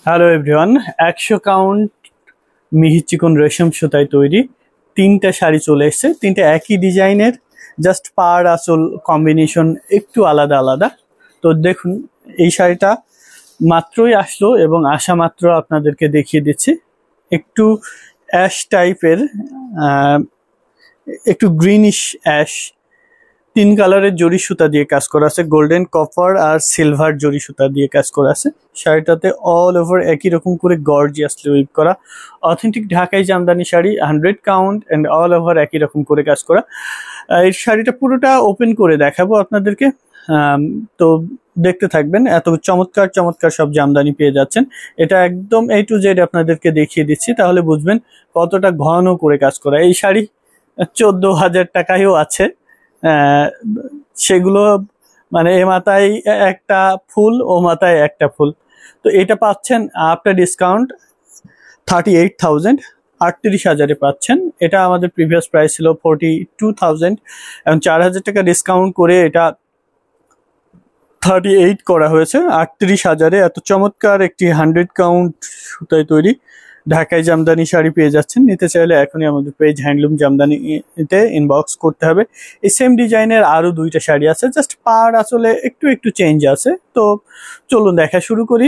Hello everyone, 100 count মিহি চিকন রেশম সুতায় তৈরি তিনটা শাড়ি চলে এসেছে। তিনটা একই ডিজাইনের, জাস্ট পাড় আঁচল কম্বিনেশন একটু আলাদা আলাদা। তো দেখুন, এই শাড়িটা মাত্রই আসলো এবং আসা মাত্র আপনাদেরকে দেখিয়ে দিচ্ছি। একটু অ্যাশ টাইপের, একটু গ্রিনিশ অ্যাশ, 3 কালারের জরি সুতা দিয়ে কাজ করা আছে, গোল্ডেন, কপার আর সিলভার জরি সুতা দিয়ে কাজ করা আছে। শাড়িটাতে অল ওভার একই রকম করে গর্জিয়াসলি উইভ করা, অথেন্টিক ঢাকাই Jamdani sari, 100 count and all over একই রকম করে কাজ করা। এই শাড়িটা পুরোটা ওপেন করে দেখাবো আপনাদেরকে, তো দেখতে থাকবেন। এত চমৎকার চমৎকার সব জামদানি পেয়ে যাচ্ছেন। এটা একদম A to Z আপনাদেরকে দেখিয়ে দিচ্ছি, তাহলে বুঝবেন কতটা ঘন করে কাজ করা। এই শাড়ি 14,000 টাকায়ও আছে। সেগুলো মানে এ মাথায় একটা ফুল, ও মাথায় একটা ফুল। তো এটা পাচ্ছেন আফটার ডিসকাউন্ট 38,000, 38,000-এ পাচ্ছেন। এটা আমাদের প্রিভিয়াস প্রাইস ছিল 42,000 এবং 4,000 টাকা ডিসকাউন্ট করে এটা 38 করা হয়েছে। 38,000-এ এত চমৎকার একটি 100 কাউন্ট সুতায় তৈরি ঢাকাই জামদানি শাড়ি পেয়ে যাচ্ছেন। নিতে চাইলে এখনই আমাদের পেজ হ্যান্ডলুম জামদানিতে ইনবক্স করতে হবে। এই সেম ডিজাইনের আরো 2টা শাড়ি আছে, জাস্ট পাড় আসলে একটু একটু চেঞ্জ আছে। তো চলুন দেখা শুরু করি।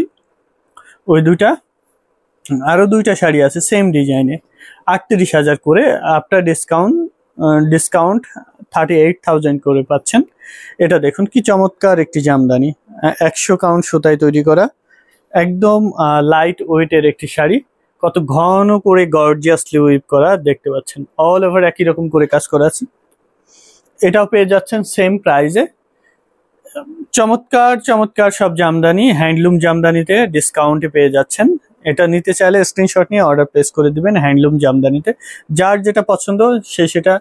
ওই আরো 2টা শাড়ি আছে সেম ডিজাইনে, 38,000 করে। আফটার ডিসকাউন্ট 38,000 করে পাচ্ছেন। এটা দেখুন কি চমৎকার একটি জামদানি, 100 কাউন্ট সুতায় তৈরি করা, একদম লাইট ওয়েটের একটি শাড়ি। কত ঘন করে গর্জিয়াসলি উইভ করা দেখতে পাচ্ছেন, অল ওভার একই রকম করে কাজ করা আছে। এটাও পেয়ে যাচ্ছেন সেম প্রাইসে। চমৎকার চমৎকার সব জামদানি হ্যান্ডলুম জামদানিতে ডিসকাউন্টে পেয়ে যাচ্ছেন। এটা নিতে চাইলে স্ক্রিনশট নিয়ে অর্ডার প্লেস করে দিবেন হ্যান্ডলুম জামদানিতে। যার যেটা পছন্দ সেটা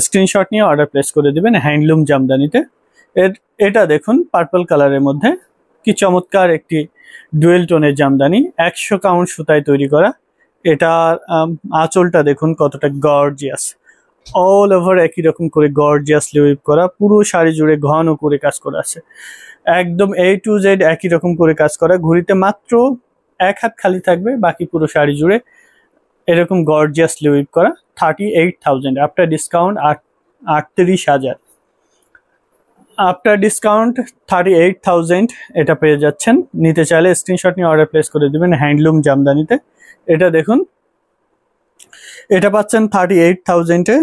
স্ক্রিনশট নিয়ে অর্ডার প্লেস করে দিবেন হ্যান্ডলুম জামদানিতে। এটা দেখুন পার্পল কালারের মধ্যে কি চমৎকার একটি ডুয়েল টোনের জামদানি, 100 কাউন্ট সুতায় তৈরি করা। এটা আঁচলটা দেখুন কতটা গর্জিয়াস, অল ওভার একই রকম করে গর্জিয়াসলি উইভ করা, পুরো শাড়ি জুড়ে ঘন করে কাজ করা আছে। একদম A to Z একই রকম করে কাজ করা। ঘুরিতে মাত্র 1 হাত খালি থাকবে, বাকি পুরো শাড়ি জুড়ে এরকম গর্জিয়াসলি উইভ করা। 38,000 আফটার ডিসকাউন্ট 38,000। আফটার ডিসকাউন্ট 38,000 এটা পেয়ে যাচ্ছেন। নিতে চাইলে স্ক্রিনশট নিয়ে অর্ডার প্লেস করে দিবেন হ্যান্ডলুম জামদানিতে। এটা দেখুন, এটা পাচ্ছেন 38,000-এ।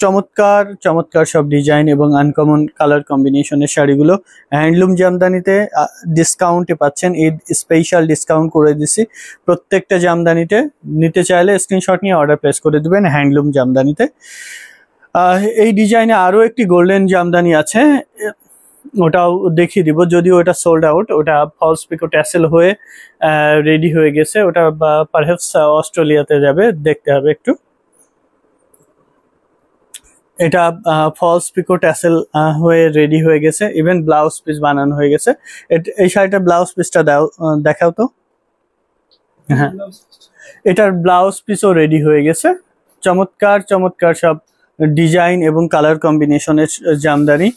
চমৎকার চমৎকার সব ডিজাইন এবং আনকমন কালার কম্বিনেশনের শাড়িগুলো হ্যান্ডলুম জামদানিতে ডিসকাউন্টে পাচ্ছেন। ঈদ স্পেশাল ডিসকাউন্ট করে দিছি প্রত্যেকটা জামদানিতে। নিতে চাইলে স্ক্রিনশট নিয়ে অর্ডার প্লেস করে দিবেন হ্যান্ডলুম জামদানিতে। এই ডিজাইনে আরো একটি গোল্ডেন জামদানি আছে, ওটাও দেখিয়ে দিব, যদিও ওটা সোল্ড আউট। ওটা ফলস পিকো ট্যাসেল হয়ে রেডি হয়ে গেছে, ওটা পারহ্যাপস অস্ট্রেলিয়াতে যাবে, দেখতে হবে একটু। এটা ফলস পিকো ট্যাসেল হয়ে রেডি হয়ে গেছে, ইভেন ব্লাউজ পিস বানানো হয়ে গেছে। এই শাড়িটার ব্লাউজ পিসটা দেখাও তো। হ্যাঁ, এটার ব্লাউজ পিসও রেডি হয়ে গেছে। চমৎকার চমৎকার সব ডিজাইন এবং কালার কম্বিনেশনের জামদানি।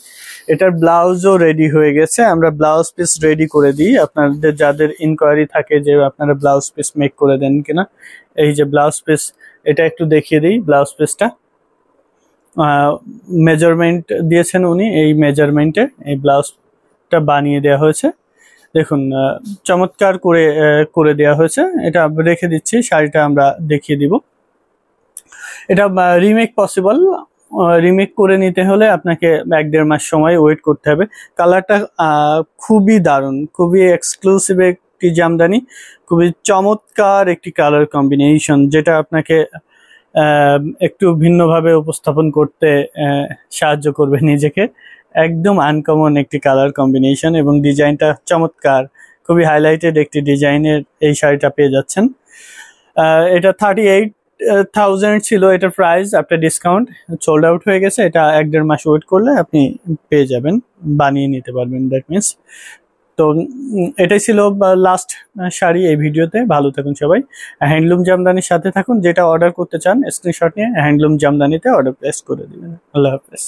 এটার ব্লাউজও রেডি হয়ে গেছে। আমরা ব্লাউজ পিস রেডি করে দিই আপনাদের, যাদের ইনকোয়ারি থাকে যে আপনারা ব্লাউজ পিস মেক করে দেন কিনা। এই যে ব্লাউজ পিস, এটা একটু দেখিয়ে দিই। ব্লাউজ পিসটা মেজারমেন্ট দিয়েছেন উনি, এই মেজারমেন্টে এই ব্লাউজটা বানিয়ে দেওয়া হয়েছে। দেখুন চমৎকার করে দেওয়া হয়েছে। এটা রেখে দিচ্ছি, শাড়িটা আমরা দেখিয়ে দিব। এটা রিমেক পসিবল। রিমেক করে নিতে হলে আপনাকে 1-1.5 মাস সময় ওয়েট করতে হবে। কালারটা খুবই দারুণ, খুবই এক্সক্লুসিভ একটি জামদানি, খুবই চমৎকার একটি কালার কম্বিনেশন, যেটা আপনাকে একটু ভিন্নভাবে উপস্থাপন করতে সাহায্য করবে নিজেকে। একদম আনকমন একটি কালার কম্বিনেশন এবং ডিজাইনটা চমৎকার, খুবই হাইলাইটেড একটি ডিজাইনের এই শাড়িটা পেয়ে যাচ্ছেন। এটা 38,000 ছিল এটার price, after discount sold out হয়ে গেছে। এটা 1-1.5 মাস ওয়েট করলে আপনি পেয়ে যাবেন, বানিয়ে নিতে পারবেন, দ্যাট মিনস। তো এটাই ছিল লাস্ট শাড়ি এই ভিডিওতে। ভালো থাকুন সবাই, হ্যান্ডলুম জামদানির সাথে থাকুন। যেটা অর্ডার করতে চান স্ক্রিনশট নিয়ে হ্যান্ডলুম জামদানিতে অর্ডার প্লেস করে দিবেন। আল্লাহ হাফেজ।